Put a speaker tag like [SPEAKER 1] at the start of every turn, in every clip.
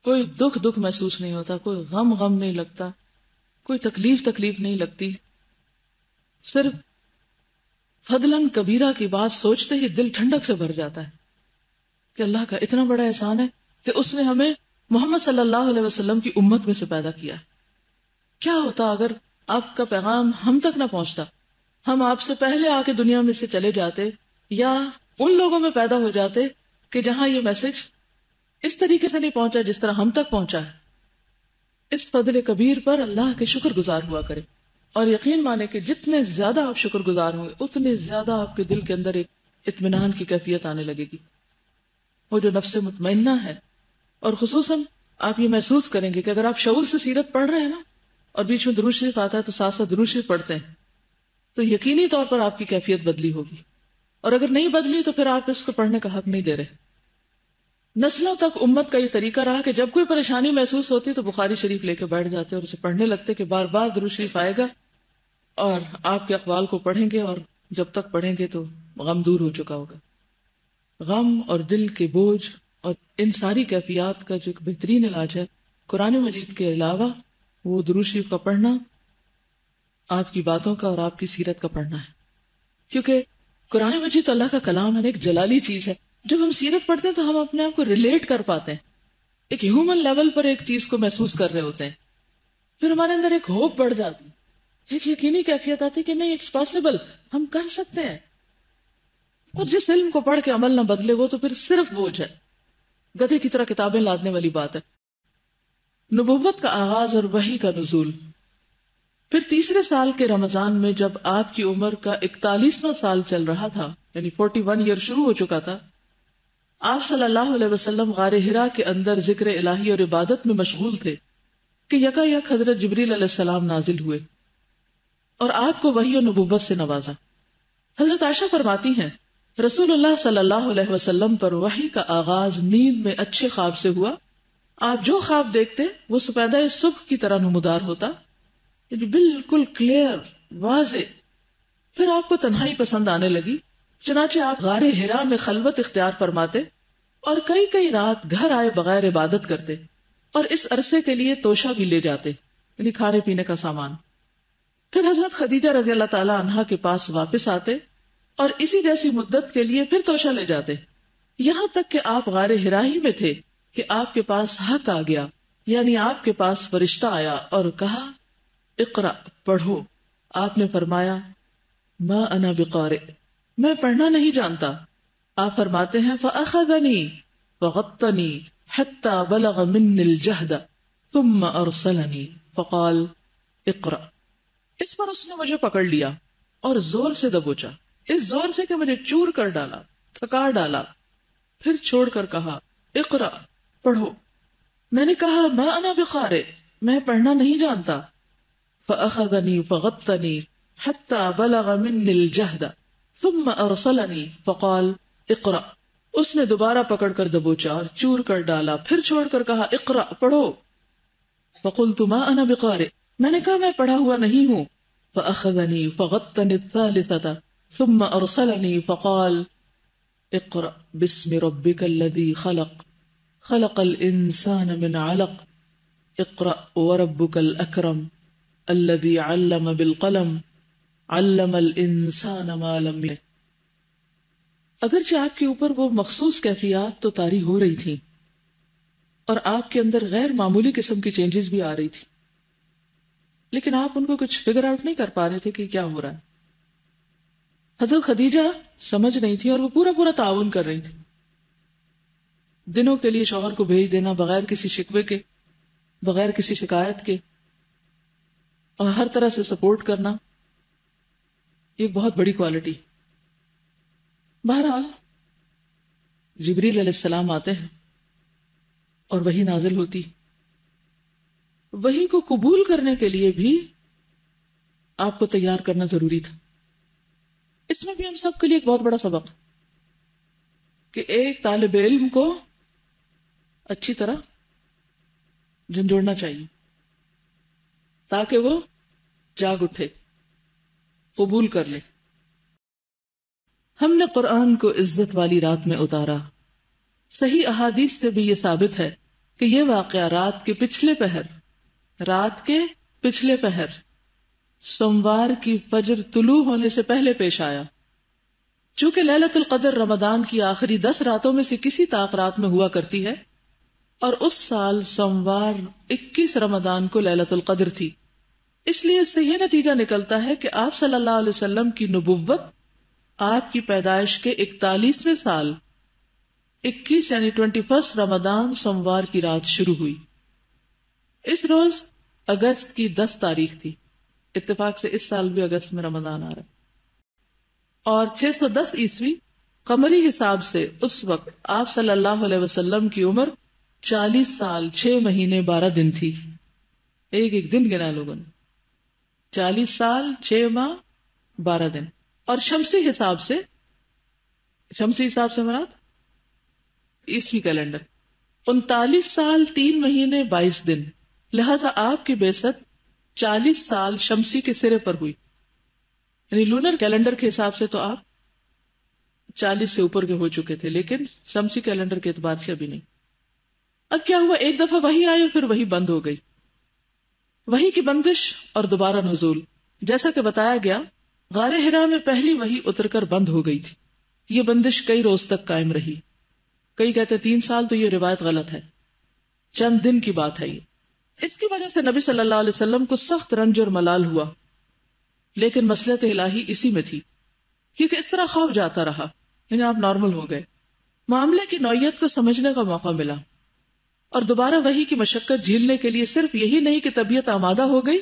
[SPEAKER 1] کوئی دکھ محسوس نہیں ہوتا، کوئی غم نہیں لگتا، کوئی تکلیف نہیں لگتی. صرف فضلاً کبیرہ کی بات سوچتے ہی دل ٹھنڈک سے بھر جاتا ہے کہ اللہ کا اتنا بڑا احسان ہے کہ اس نے ہمیں محمد صلی اللہ علیہ وسلم کی امت میں سے پیدا کیا. کیا ہوتا اگر آپ کا پیغام ہم تک نہ پہنچتا، ہم آپ سے پہلے آ کے دنیا میں سے چلے جاتے یا ان لوگوں میں پیدا ہو جاتے کہ جہاں یہ میسج اس طریقے سے نہیں پہنچا جس طرح ہم تک پہنچا ہے. اس فضل کبیر پر اللہ کے شکر گزار ہوا کرے، اور یقین مانے کہ جتنے زیادہ آپ شکر گزار ہوں گے اتنے زیادہ آپ کے دل کے اندر ایک اطمینان کی کیفیت آنے لگے گی. وہ جو نفس مطمئنہ ہے، اور خصوصاً آپ یہ محسوس کریں گے کہ اگر آپ شعور سے سیرت پڑھ رہے ہیں نا، اور بیچ میں درود شریف آتا ہے تو ساتھ ساتھ درود شریف پڑھتے ہیں، تو یقینی طور پر آپ کی کیفیت بدلی ہوگی. اور اگر نہیں بدلی تو پھر آپ اس کو پڑھنے کا حق نہیں دے رہے. نسلوں تک امت کا یہ طریقہ رہا کہ جب کوئی پریشانی محسوس ہوتی تو بخاری شریف لے کے بیٹھ جاتے اور اسے پڑھنے لگتے کہ بار بار درود شریف آئے گا اور آپ کے اقوال کو پڑھیں گے، اور جب تک پڑھیں گے تو غم دور ہو چکا ہوگا. غم اور دل کے بوجھ اور ان ساری کیفیات کا جو ایک بہترین علاج ہے قرآن مجید کے علاوہ وہ درود شریف کا پڑھنا، آپ کی باتوں کا اور آپ کی سیرت کا پڑھنا ہے. کیونکہ قرآن مجید اللہ کا کلام ہے، ایک جلالی چیز ہے. جب ہم سیرت پڑھتے ہیں تو ہم اپنے آپ کو ریلیٹ کر پاتے ہیں، ایک ہیومن لیول پر ایک چیز کو محسوس کر رہے ہوتے ہیں. پھر ہمارے اندر ایک ہوپ بڑھ جاتی، ایک یقینی کیفیت آتی کہ نہیں، اٹس پاسبل، ہم کر سکتے ہیں. اور جس علم کو پڑھ کے عمل نہ بدلے وہ تو پھر صرف بوجھ ہے، گدھے کی طرح کتابیں لادنے والی بات ہے. نبوت کا آغاز اور وحی کا نزول. پھر تیسرے سال کے رمضان میں جب آپ کی عمر کا 41واں سال چل رہا تھا، یعنی 41 ایئر شروع ہو چکا تھا، آپ صلی اللہ علیہ وسلم غار حرا کے اندر ذکر الہی اور عبادت میں مشغول تھے کہ یکا یک حضرت جبریل علیہ السلام نازل ہوئے اور آپ کو وحی و نبوت سے نوازا. حضرت عائشہ فرماتی ہیں رسول اللہ صلی اللہ علیہ وسلم پر وحی کا آغاز نیند میں اچھے خواب سے ہوا. آپ جو خواب دیکھتے وہ سپیدہ صبح کی طرح نمودار ہوتا، یعنی بالکل کلیئر، واضح. پھر آپ کو تنہائی پسند آنے لگی، چنانچہ آپ غار حرا میں خلوت اختیار فرماتے اور کئی کئی رات گھر آئے بغیر عبادت کرتے، اور اس عرصے کے لیے توشہ بھی لے جاتے، یعنی کھانے پینے کا سامان. پھر حضرت خدیجہ رضی اللہ تعالی عنہا کے پاس واپس آتے اور اسی جیسی مدت کے لیے پھر توشہ لے جاتے، یہاں تک کہ آپ غار حرا ہی میں تھے کہ آپ کے پاس حق آ گیا، یعنی آپ کے پاس فرشتہ آیا اور کہا اقرأ، پڑھو. آپ نے فرمایا ما انا بقارئ، میں پڑھنا نہیں جانتا. آپ فرماتے ہیں فأخذنی فغطنی حتی بلغ منی الجہد ثم ارسلنی فقال اقرأ. اس پر اس نے مجھے پکڑ لیا اور زور سے دبوچا، اس زور سے کہ مجھے چور کر ڈالا، تھکا ڈالا، پھر چھوڑ کر کہا اقرأ، پڑھو. میں نے کہا ما انا بقارئ، میں پڑھنا نہیں جانتا. فأخذنی فغطنی حتی بلغ منی الجہد ثم ارسلنی فقال اقرأ. اس نے دوبارہ پکڑ کر دبوچا اور چور کر ڈالا، پھر چھوڑ کر کہا اقرأ، پڑھو. فقلت ما انا بقارئ، میں نے کہا میں پڑھا ہوا نہیں ہوں. فأخذنی فغطنی الثالثة ثم ارسلنی فقال اقرأ باسم ربک الذی خلق خلق الانسان من علق اقرأ وربک الاکرم الذی علم بالقلم علم الانسان ما لم یعلم. اگرچہ آپ کے اوپر وہ مخصوص کیفیات تو طاری ہو رہی تھی اور آپ کے اندر غیر معمولی قسم کی چینجز بھی آ رہی تھی، لیکن آپ ان کو کچھ فگر آؤٹ نہیں کر پا رہے تھے کہ کیا ہو رہا ہے. حضرت خدیجہ سمجھ نہیں تھی اور وہ پورا تعاون کر رہی تھی. دنوں کے لیے شوہر کو بھیج دینا بغیر کسی شکوے کے، بغیر کسی شکایت کے، اور ہر طرح سے سپورٹ کرنا، یہ بہت بڑی کوالٹی. بہرحال جبریل علیہ السلام آتے ہیں اور وحی نازل ہوتی. وحی کو قبول کرنے کے لیے بھی آپ کو تیار کرنا ضروری تھا. اس میں بھی ہم سب کے لیے ایک بہت بڑا سبق کہ ایک طالب علم کو اچھی طرح جھنجھوڑنا چاہیے تاکہ وہ جاگ اٹھے، قبول کر لے. ہم نے قرآن کو عزت والی رات میں اتارا. صحیح احادیث سے بھی یہ ثابت ہے کہ یہ واقعہ رات کے پچھلے پہر سوموار کی فجر طلوع ہونے سے پہلے پیش آیا. چونکہ لیلۃ القدر رمضان کی آخری 10 راتوں میں سے کسی طاق رات میں ہوا کرتی ہے، اور اس سال سوموار 21 رمضان کو لیلۃ القدر تھی، اس لیے اس سے یہ نتیجہ نکلتا ہے کہ آپ صلی اللہ علیہ وسلم کی نبوت آپ کی پیدائش کے 41ویں سال 21 یعنی 21 رمضان سوموار کی رات شروع ہوئی. اس روز اگست کی 10 تاریخ تھی. اتفاق سے اس سال بھی اگست میں رمضان آ رہا ہے. اور 610 عیسوی قمری حساب سے اس وقت آپ صلی اللہ علیہ وسلم کی عمر 40 سال 6 مہینے 12 دن تھی. ایک دن گنا لوگوں نے. 40 سال 6 ماہ 12 دن. اور شمسی حساب سے مراد عیسوی کیلنڈر 39 سال 3 مہینے 22 دن. لہذا آپ کی بعثت 40 سال شمسی کے سرے پر ہوئی. یعنی لونر کیلنڈر کے حساب سے تو آپ 40 سے اوپر کے ہو چکے تھے، لیکن شمسی کیلنڈر کے اعتبار سے ابھی نہیں. اب کیا ہوا، ایک دفعہ وحی آئی پھر وحی بند ہو گئی. وحی کی بندش اور دوبارہ نزول. جیسا کہ بتایا گیا، غار حرا میں پہلی وحی اتر کر بند ہو گئی تھی. یہ بندش کئی روز تک قائم رہی. کئی کہتے 3 سال، تو یہ روایت غلط ہے، چند دن کی بات ہے یہ. اس کی وجہ سے نبی صلی اللہ علیہ وسلم کو سخت رنج اور ملال ہوا، لیکن مصلحت الہی اسی میں تھی، کیونکہ اس طرح خوف جاتا رہا، یعنی آپ نارمل ہو گئے. معاملے کی نوعیت کو سمجھنے کا موقع ملا، اور دوبارہ وحی کی مشقت جھیلنے کے لیے صرف یہی نہیں کہ طبیعت آمادہ ہو گئی،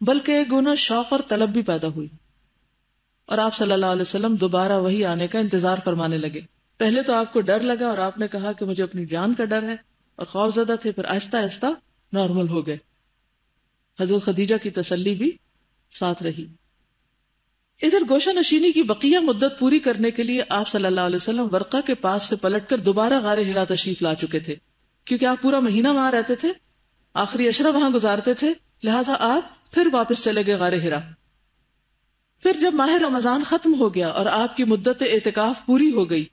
[SPEAKER 1] بلکہ ایک گنا شوق اور طلب بھی پیدا ہوئی. اور آپ صلی اللہ علیہ وسلم دوبارہ وحی آنے کا انتظار فرمانے لگے. پہلے تو آپ کو ڈر لگا اور آپ نے کہا کہ مجھے اپنی جان کا ڈر ہے اور خوف زدہ تھے، پھر آہستہ آہستہ نارمل ہو گئے. حضرت خدیجہ کی تسلی بھی ساتھ رہی. ادھر گوشہ نشینی کی بقیہ مدت پوری کرنے کے لیے آپ صلی اللہ علیہ وسلم ورقہ کے پاس سے پلٹ کر دوبارہ غار حرا تشریف لا چکے تھے، کیونکہ آپ پورا مہینہ وہاں رہتے تھے، آخری عشرہ وہاں گزارتے تھے، لہٰذا آپ پھر واپس چلے گئے غار حرا. پھر جب ماہ رمضان ختم ہو گیا اور آپ کی مدت اعتکاف پوری ہو گئی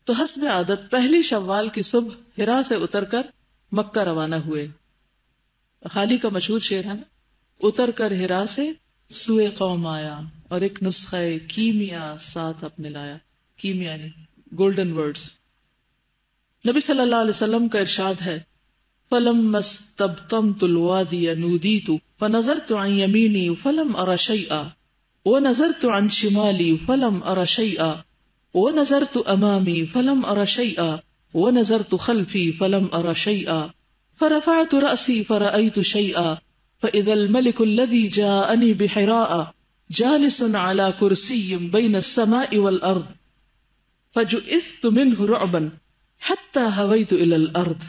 [SPEAKER 1] تو حسب عادت پہلی شوال کی صبح حرا سے اتر کر مکہ روانہ ہوئے. خالی کا مشہور شعر ہے نا، اتر کر حرا سے سوئے قوم آیا، اور ایک نسخہ کیمیا ساتھ اپنے لایا. کیمیا یعنی گولڈن ورڈز. نبی صلی اللہ علیہ وسلم کا ارشاد ہے، فَلَمَّا اسْتَبْطَنْتُ الْوَادِيَ نُودِيتُ فَنَظَرْتُ عَنْ يَمِينِي فَلَمْ أَرَ شَيْئًا وَنَظَرْتُ عَنْ شِمَالِي فَلَمْ أَرَ شَيْئًا وَنَظَرْتُ أَمَامِي فَلَمْ أَرَ شَيْئًا وَنَظَرْتُ خَلْفِي فَلَمْ أَرَ شَيْئًا فَرَفَعْتُ رَأْسِي فَرَأَيْتُ شَيْئًا فَإِذَا الْمَلِكُ الَّذِي جَاءَنِي بِحِرَاءَ جالس على كرسي بين السماء والأرض فجئثت منه رعبا حتى هويت إلى الأرض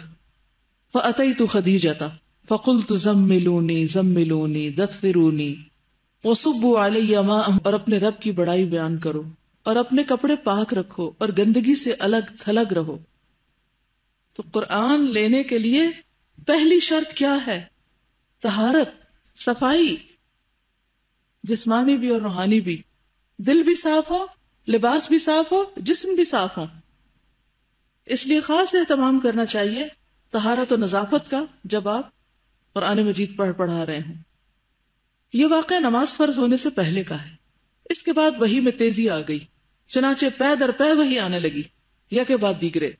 [SPEAKER 1] فأتيت خديجة فقلت زملوني زملوني دثروني وصبوا علي ماء. اور اپنے رب کی بڑائی بیان کرو اور اپنے کپڑے پاک رکھو اور گندگی سے الگ تھلگ رہو. تو قرآن لینے کے لیے پہلی شرط کیا ہے؟ طہارت، صفائی، جسمانی بھی اور روحانی بھی. دل بھی صاف ہو، لباس بھی صاف ہو، جسم بھی صاف ہو. اس لیے خاص اہتمام کرنا چاہیے طہارت و نظافت کا جب آپ قرآن مجید پڑھا رہے ہیں. یہ واقعہ نماز فرض ہونے سے پہلے کا ہے. اس کے بعد وحی میں تیزی آ گئی، چنانچہ پے در پے وحی آنے لگی، یا کے بعد دیگرے.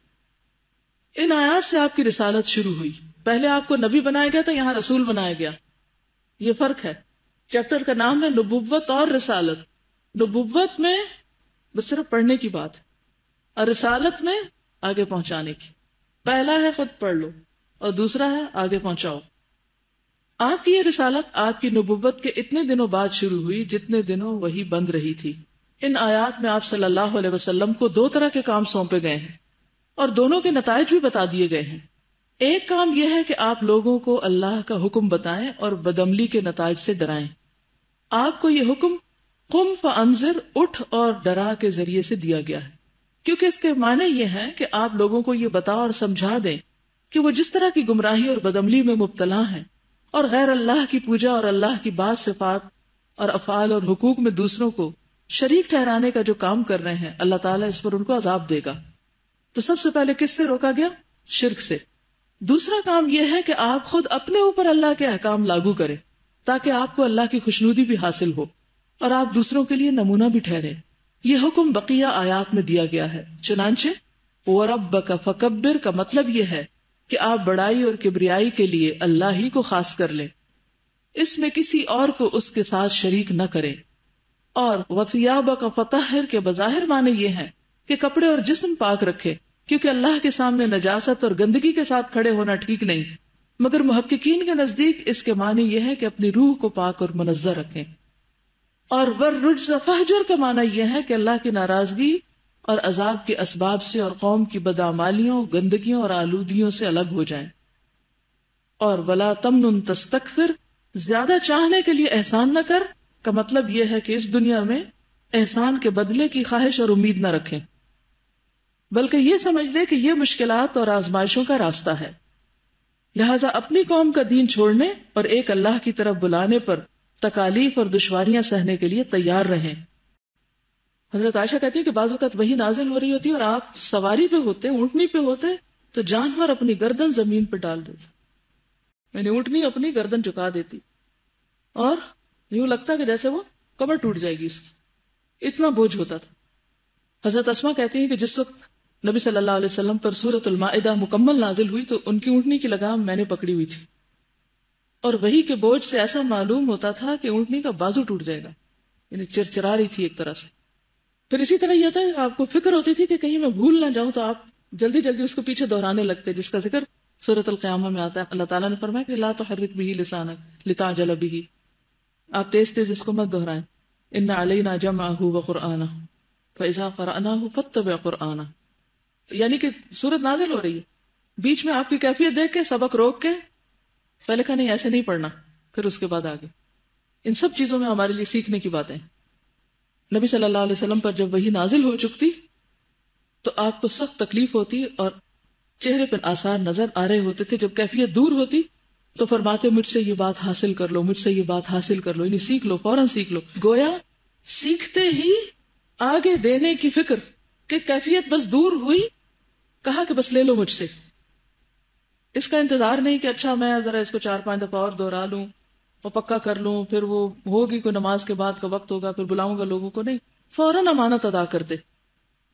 [SPEAKER 1] ان آیات سے آپ کی رسالت شروع ہوئی. پہلے آپ کو نبی بنایا گیا تھا، یہاں رسول بنایا گیا. یہ فرق ہے. چیپٹر کا نام ہے نبوت اور رسالت. نبوت میں بس صرف پڑھنے کی بات ہے، اور رسالت میں آگے پہنچانے کی. پہلا ہے خود پڑھ لو اور دوسرا ہے آگے پہنچاؤ. آپ کی یہ رسالت آپ کی نبوت کے اتنے دنوں بعد شروع ہوئی جتنے دنوں وہی بند رہی تھی. ان آیات میں آپ صلی اللہ علیہ وسلم کو 2 طرح کے کام سونپے گئے ہیں اور دونوں کے نتائج بھی بتا دیے گئے ہیں. ایک کام یہ ہے کہ آپ لوگوں کو اللہ کا حکم بتائیں اور بدعملی کے نتائج سے ڈرائیں. آپ کو یہ حکم قم فانذر، اٹھ اور ڈرا کے ذریعے سے دیا گیا ہے، کیونکہ اس کے معنی یہ ہے کہ آپ لوگوں کو یہ بتا اور سمجھا دیں کہ وہ جس طرح کی گمراہی اور بدعملی میں مبتلا ہیں اور غیر اللہ کی پوجا اور اللہ کی بعض صفات اور افعال اور حقوق میں دوسروں کو شریک ٹھہرانے کا جو کام کر رہے ہیں، اللہ تعالیٰ اس پر ان کو عذاب دے گا. تو سب سے پہلے کس سے روکا گیا؟ شرک سے. دوسرا کام یہ ہے کہ آپ خود اپنے اوپر اللہ کے احکام لاگو کریں تاکہ آپ کو اللہ کی خوشنودی بھی حاصل ہو اور آپ دوسروں کے لیے نمونہ بھی ٹھہرے. یہ حکم بقیہ آیات میں دیا گیا ہے. چنانچہ وَرَبَّكَ فَكَبِّرْ کا مطلب یہ ہے کہ آپ بڑائی اور کبریائی کے لیے اللہ ہی کو خاص کر لیں، اس میں کسی اور کو اس کے ساتھ شریک نہ کریں. اور وَثِيَابَكَ فَطَهِّرْ کے بظاہر معنی یہ ہیں کہ کپڑے اور جسم پاک رکھے، کیونکہ اللہ کے سامنے نجاست اور گندگی کے ساتھ کھڑے ہونا ٹھیک نہیں. مگر محققین کے نزدیک اس کے معنی یہ ہے کہ اپنی روح کو پاک اور منزہ رکھیں. اور وَالرُّجْزَ فَاهْجُرْ کا معنی یہ ہے کہ اللہ کی ناراضگی اور عذاب کے اسباب سے اور قوم کی بدعمالیوں، گندگیوں اور آلودگیوں سے الگ ہو جائیں. اور وَلَا تَمْنُن تَسْتَكْثِرْ زیادہ چاہنے کے لیے احسان نہ کر کا مطلب یہ ہے کہ اس دنیا میں احسان کے بدلے کی خواہش اور امید نہ رکھیں، بلکہ یہ سمجھ لے کہ یہ مشکلات اور آزمائشوں کا راستہ ہے. لہذا اپنی قوم کا دین چھوڑنے اور ایک اللہ کی طرف بلانے پر تکالیف اور دشواریاں سہنے کے لیے تیار رہیں. حضرت عائشہ کہتی ہے کہ بعض اوقات وہی نازل ہو رہی ہوتی اور آپ سواری پہ ہوتے، اونٹنی پہ ہوتے تو جانور اپنی گردن زمین پہ ڈال دیتے، یعنی اونٹنی اپنی گردن جھکا دیتی اور یوں لگتا کہ جیسے وہ کمر ٹوٹ جائے گی اس کی، اتنا بوجھ ہوتا تھا. حضرت اسما کہتی ہے کہ جس وقت نبی صلی اللہ علیہ وسلم پر سورۃ المائدہ مکمل نازل ہوئی تو ان کی اونٹنی کی لگام میں نے پکڑی ہوئی تھی، اور وہی کے بوجھ سے ایسا معلوم ہوتا تھا کہ اونٹنی کا بازو ٹوٹ جائے گا، یعنی چرچرا رہی تھی ایک طرح سے. پھر اسی طرح یہ تھا آپ کو فکر ہوتی تھی کہ کہیں میں بھول نہ جاؤں، تو آپ جلدی جلدی اس کو پیچھے دہرانے لگتے، جس کا ذکر سورۃ القیامہ میں آتا ہے. اللہ تعالیٰ نے فرمایا کہ لا تحرک بہ لسانک لتعجل بہ، آپ تیز تیز اس کو مت دہرائیں. ان علینا جمعہ وقرآنہ فاذا قرأناہ فاتبع قرآنہ، یعنی کہ سورت نازل ہو رہی ہے، بیچ میں آپ کی کیفیت دیکھ کے سبق روک کے پہلے کہا نہیں ایسے نہیں پڑھنا، پھر اس کے بعد آگے. ان سب چیزوں میں ہمارے لیے سیکھنے کی باتیں. نبی صلی اللہ علیہ وسلم پر جب وحی نازل ہو چکتی تو آپ کو سخت تکلیف ہوتی اور چہرے پر آثار نظر آ رہے ہوتے تھے. جب کیفیت دور ہوتی تو فرماتے مجھ سے یہ بات حاصل کر لو، مجھ سے یہ بات حاصل کر لو، یعنی سیکھ لو، فوراً سیکھ لو. گویا سیکھتے ہی آگے دینے کی فکر کہ کیفیت بس دور ہوئی، کہا کہ بس لے لو مجھ سے. اس کا انتظار نہیں کہ اچھا میں ذرا اس کو 4-5 دفعہ اور دوہرا لوں اور پکا کر لوں، پھر وہ ہوگی کوئی نماز کے بعد کا وقت ہوگا پھر بلاؤں گا لوگوں کو. نہیں، فوراً امانت ادا کرتے،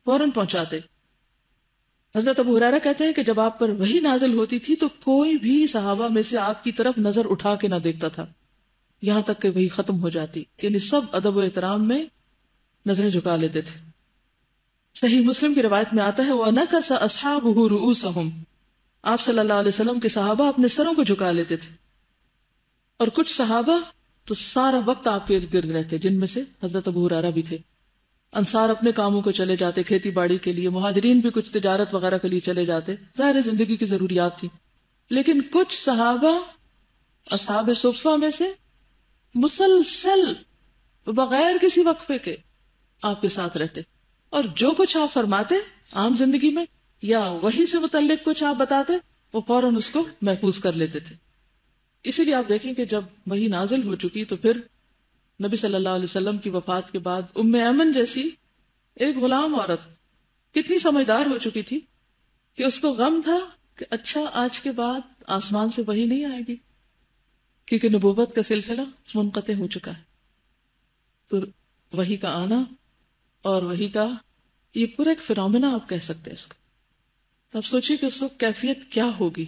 [SPEAKER 1] فوراً پہنچاتے. حضرت ابو ہریرہ کہتے ہیں کہ جب آپ پر وحی نازل ہوتی تھی تو کوئی بھی صحابہ میں سے آپ کی طرف نظر اٹھا کے نہ دیکھتا تھا یہاں تک کہ وحی ختم ہو جاتی، یعنی سب ادب و احترام میں نظریں جھکا لیتے تھے. صحیح مسلم کی روایت میں آتا ہے وَنَكَسَ أَصْحَابُهُ رُؤُوسَهُمْ، آپ صلی اللہ علیہ وسلم کے صحابہ اپنے سروں کو جھکا لیتے تھے، اور کچھ صحابہ تو سارا وقت آپ کے ارد گرد رہتے، جن میں سے حضرت ابو ہریرہ بھی تھے. انصار اپنے کاموں کو چلے جاتے، کھیتی باڑی کے لیے، مہاجرین بھی کچھ تجارت وغیرہ کے لیے چلے جاتے، ظاہر زندگی کی ضروریات تھی. لیکن کچھ صحابہ اصحاب صفہ میں سے مسلسل بغیر کسی وقفے کے آپ کے ساتھ رہتے، اور جو کچھ آپ فرماتے عام زندگی میں یا وحی سے متعلق کچھ آپ بتاتے وہ فوراً اس کو محفوظ کر لیتے تھے. اسی لیے آپ دیکھیں کہ جب وحی نازل ہو چکی تو پھر نبی صلی اللہ علیہ وسلم کی وفات کے بعد ام ایمن جیسی ایک غلام عورت کتنی سمجھدار ہو چکی تھی کہ اس کو غم تھا کہ اچھا آج کے بعد آسمان سے وحی نہیں آئے گی، کیونکہ نبوت کا سلسلہ منقطع ہو چکا ہے. تو وحی کا آنا اور وحی کا یہ پورا ایک فینومینا آپ کہہ سکتے ہیں اس کو. تو آپ سوچیے کہ اس وقت کیفیت کیا ہوگی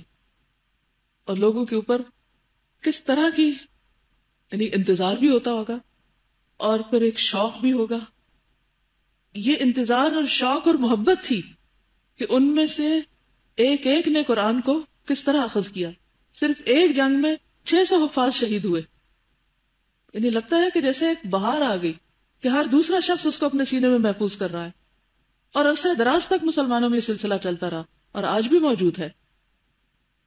[SPEAKER 1] اور لوگوں کے اوپر کس طرح کی یعنی انتظار بھی ہوتا ہوگا اور پھر ایک شوق بھی ہوگا. یہ انتظار اور شوق اور محبت تھی کہ ان میں سے ایک ایک نے قرآن کو کس طرح اخذ کیا. صرف ایک جنگ میں 600 حفاظ شہید ہوئے. یعنی لگتا ہے کہ جیسے ایک بہار آ گئی کہ ہر دوسرا شخص اس کو اپنے سینے میں محفوظ کر رہا ہے. اور عرصہ دراز تک مسلمانوں میں یہ سلسلہ چلتا رہا اور آج بھی موجود ہے.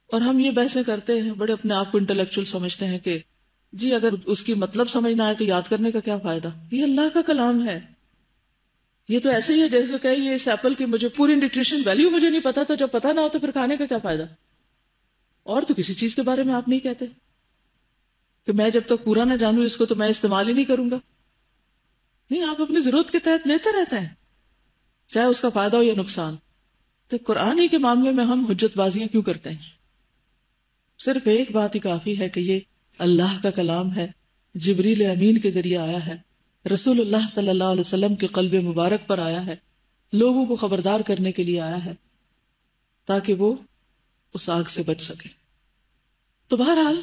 [SPEAKER 1] اور ہم یہ بحثیں کرتے ہیں، بڑے اپنے آپ کو انٹلیکچوئل سمجھتے ہیں کہ جی اگر اس کی مطلب سمجھ نہ آئے تو یاد کرنے کا کیا فائدہ. یہ اللہ کا کلام ہے. یہ تو ایسے ہی ہے جیسے کہ یہ اس ایپل کی مجھے پوری نیوٹریشن ویلیو مجھے نہیں پتا، تو جب پتا نہ ہو تو پھر کھانے کا کیا فائدہ. اور تو کسی چیز کے بارے میں آپ نہیں کہتے کہ میں جب تک پورا نہ جانوں اس کو تو میں استعمال ہی نہیں کروں گا. نہیں، آپ اپنی ضرورت کے تحت لیتے رہتے ہیں چاہے اس کا فائدہ ہو یا نقصان. تو قرآن ہی کے معاملے میں ہم حجت بازیاں کیوں کرتے ہیں؟ صرف ایک بات ہی کافی ہے کہ یہ اللہ کا کلام ہے، جبریل امین کے ذریعے آیا ہے، رسول اللہ صلی اللہ علیہ وسلم کے قلب مبارک پر آیا ہے، لوگوں کو خبردار کرنے کے لیے آیا ہے تاکہ وہ اس آگ سے بچ سکے۔ تو بہرحال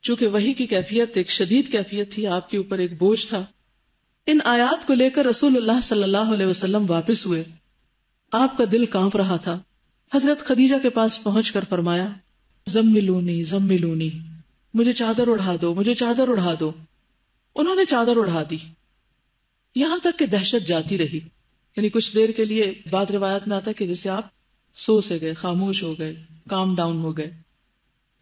[SPEAKER 1] چونکہ وحی کی کیفیت ایک شدید کیفیت تھی، آپ کے اوپر ایک بوجھ تھا، ان آیات کو لے کر رسول اللہ صلی اللہ علیہ وسلم واپس ہوئے، آپ کا دل کانپ رہا تھا۔ حضرت خدیجہ کے پاس پہنچ کر فرمایا زملونی زملونی، مجھے چادر اڑا دو، مجھے چادر اڑا دو۔ انہوں نے چادر اڑا دی، یہاں تک کہ دہشت جاتی رہی، یعنی کچھ دیر کے لیے بعض روایات میں آتا ہے کہ جیسے آپ سو سے گئے، خاموش ہو گئے، کام ڈاؤن ہو گئے۔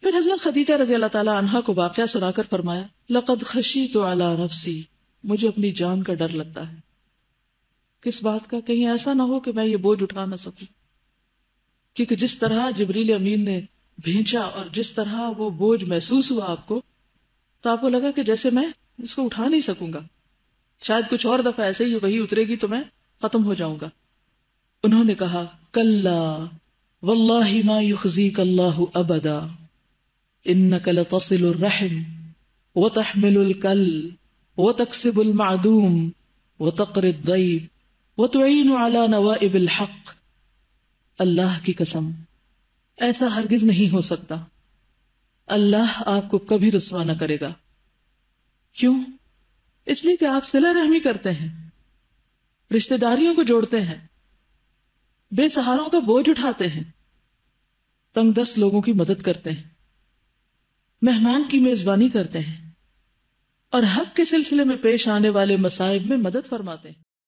[SPEAKER 1] پھر حضرت خدیجہ رضی اللہ تعالی عنہا کو واقعہ سنا کر فرمایا لقد خشیت علی نفسی، مجھے اپنی جان کا ڈر لگتا ہے۔ کس بات کا؟ کہیں ایسا نہ ہو کہ میں یہ بوجھ اٹھا نہ سکوں، کیونکہ جس طرح جبریل امین نے بھیجا اور جس طرح وہ بوجھ محسوس ہوا آپ کو، تو آپ کو لگا کہ جیسے میں اس کو اٹھا نہیں سکوں گا، شاید کچھ اور دفعہ ایسے ہی وہی اترے گی تو میں ختم ہو جاؤں گا۔ انہوں نے کہا کلا واللہ ما یخزیک اللہ ابدا انک لتصل الرحم وتحمل الکل وتکسب المعدوم وتقری الضیف وتعین علی نوائب الحق۔ اللہ کی قسم ایسا ہرگز نہیں ہو سکتا، اللہ آپ کو کبھی رسوا نہ کرے گا۔ کیوں؟ اس لیے کہ آپ صلہ رحمی کرتے ہیں، رشتہ داریوں کو جوڑتے ہیں، بے سہاروں کا بوجھ اٹھاتے ہیں، تنگ دست لوگوں کی مدد کرتے ہیں، مہمان کی میزبانی کرتے ہیں، اور حق کے سلسلے میں پیش آنے والے مصائب میں مدد فرماتے ہیں۔